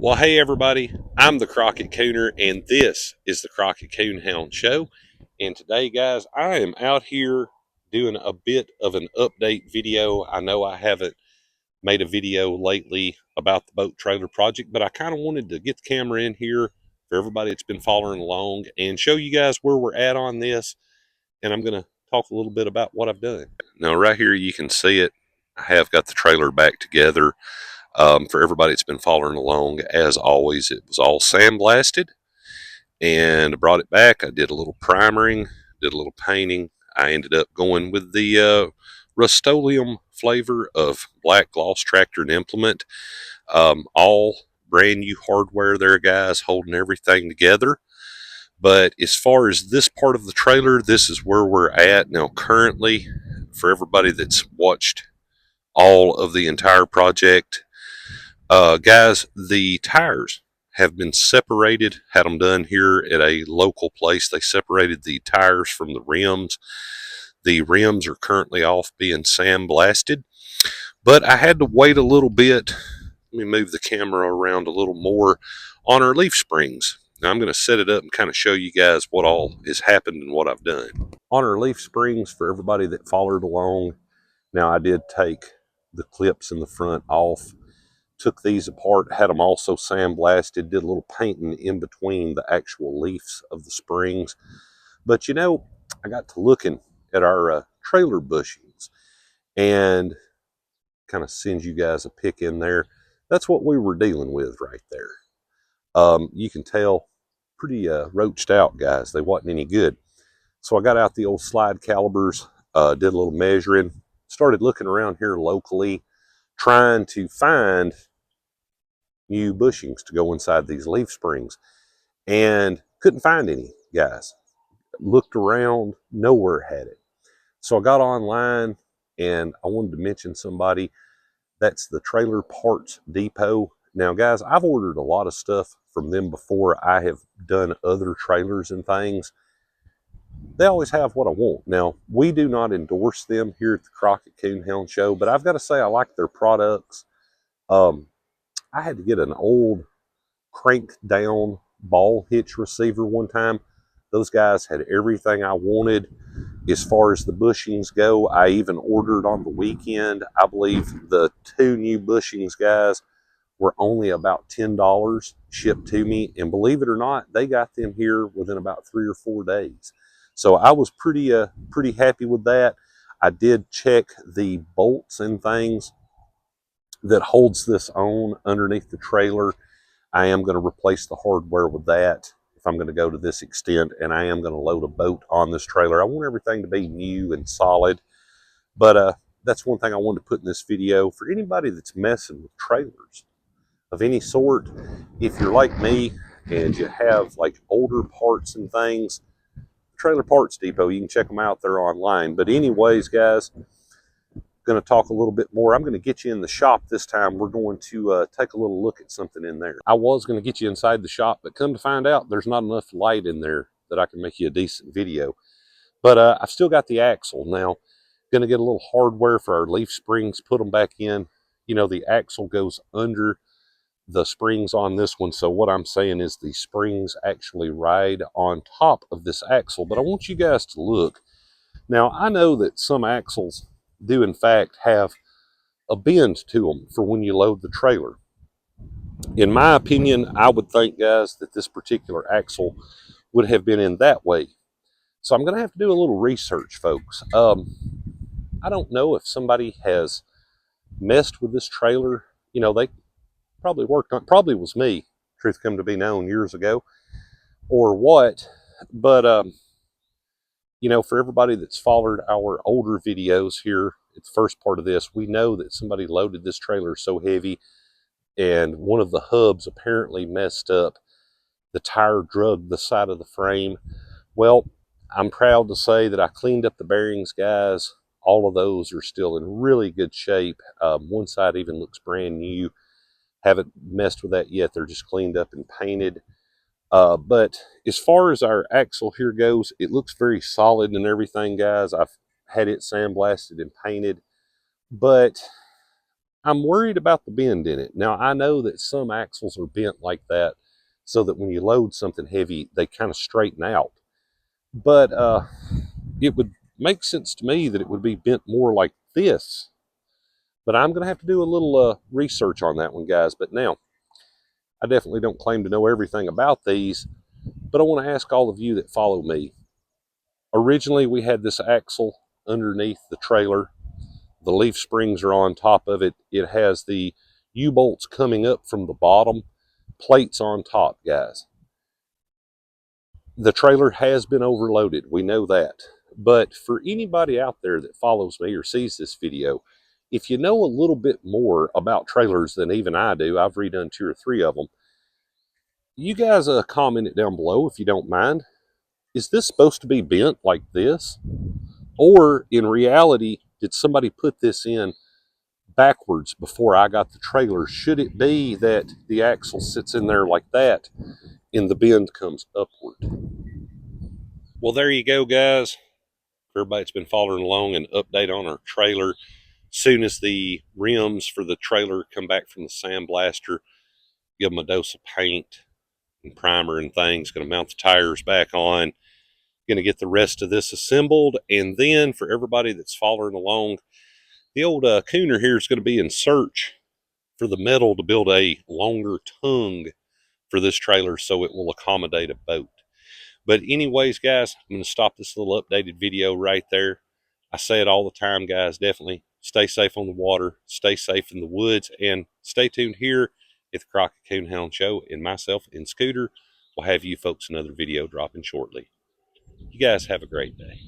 Well, hey everybody, I'm the Crockett Cooner, and this is the Crockett Coonhound Show. And today, guys, I am out here doing a bit of an update video. I know I haven't made a video lately about the boat trailer project, but I kind of wanted to get the camera in here for everybody that's been following along and show you guys where we're at on this. And I'm going to talk a little bit about what I've done. Now, right here, you can see it. I have got the trailer back together. For everybody that's been following along, as always, it was all sandblasted, and I brought it back. I did a little primering, did a little painting. I ended up going with the Rust-Oleum flavor of black gloss tractor and implement. All brand new hardware there, guys, holding everything together. But as far as this part of the trailer, this is where we're at now currently. For everybody that's watched all of the entire project, guys, the tires have been separated. Had them done here at a local place. They separated the tires from the rims. The rims are currently off being sandblasted, but I had to wait a little bit. Let me move the camera around a little more on our leaf springs. Now I'm going to set it up and kind of show you guys what all has happened and what I've done. On our leaf springs, for everybody that followed along, now I did take the clips in the front off, took these apart, had them also sandblasted, did a little painting in between the actual leaves of the springs. But you know, I got to looking at our trailer bushings and kind of send you guys a pic in there. That's what we were dealing with right there. You can tell pretty roached out, guys. They wasn't any good. So I got out the old slide calipers, did a little measuring, started looking around here locally, trying to find new bushings to go inside these leaf springs, and couldn't find any, guys. Looked around, nowhere had it. So I got online, and I wanted to mention somebody. That's the Trailer Parts Depot. Now, guys, I've ordered a lot of stuff from them before. I have done other trailers and things. They always have what I want. Now, we do not endorse them here at the Crockett Coonhound Show, but I've got to say I like their products. I had to get an old crank down ball hitch receiver one time. Those guys had everything I wanted as far as the bushings go. I even ordered on the weekend. I believe the two new bushings, guys, were only about $10 shipped to me. And believe it or not, they got them here within about 3 or 4 days. So I was pretty happy with that. I did check the bolts and things that holds this on underneath the trailer. I am going to replace the hardware with that if I'm going to go to this extent, and I am going to load a boat on this trailer. I want everything to be new and solid, but that's one thing I wanted to put in this video. For anybody that's messing with trailers of any sort, if you're like me and you have like older parts and things, Trailer Parts Depot, you can check them out. They're online. But anyways, guys, going to talk a little bit more. I'm going to get you in the shop this time. We're going to take a little look at something in there. I was going to get you inside the shop, but come to find out, there's not enough light in there that I can make you a decent video. But I've still got the axle. Now, going to get a little hardware for our leaf springs, put them back in. You know, the axle goes under the springs on this one. So what I'm saying is the springs actually ride on top of this axle. But I want you guys to look. Now, I know that some axles do in fact have a bend to them for when you load the trailer. In my opinion, I would think, guys, that this particular axle would have been in that way. So I'm going to have to do a little research, folks. I don't know if somebody has messed with this trailer. You know, they probably worked on, probably was me, truth come to be known, years ago, or what. But you know, for everybody that's followed our older videos here at the first part of this, we know that somebody loaded this trailer so heavy and one of the hubs apparently messed up. The tire drugged the side of the frame. Well, I'm proud to say that I cleaned up the bearings, guys. All of those are still in really good shape. One side even looks brand new. Haven't messed with that yet. They're just cleaned up and painted. But as far as our axle here goes, it looks very solid and everything, guys. I've had it sandblasted and painted, but I'm worried about the bend in it. Now, I know that some axles are bent like that so that when you load something heavy, they kind of straighten out. But it would make sense to me that it would be bent more like this. But I'm going to have to do a little research on that one, guys. But now, I definitely don't claim to know everything about these, but I want to ask all of you that follow me. Originally, we had this axle underneath the trailer. The leaf springs are on top of it. It has the U-bolts coming up from the bottom, plates on top, guys. The trailer has been overloaded. We know that. But for anybody out there that follows me or sees this video, if you know a little bit more about trailers than even I do, I've redone 2 or 3 of them, you guys comment it down below if you don't mind. Is this supposed to be bent like this? Or in reality, did somebody put this in backwards before I got the trailer? Should it be that the axle sits in there like that and the bend comes upward? Well, there you go, guys. For everybody that's been following along, an update on our trailer. Soon as the rims for the trailer come back from the sandblaster, give them a dose of paint and primer and things. Going to mount the tires back on. Going to get the rest of this assembled. And then for everybody that's following along, the old Cooner here is going to be in search for the metal to build a longer tongue for this trailer so it will accommodate a boat. But anyways, guys, I'm going to stop this little updated video right there. I say it all the time, guys. Definitely stay safe on the water, stay safe in the woods, and stay tuned here at the Crockett Coonhound Show. And myself and Scooter will have you folks another video dropping shortly. You guys have a great day.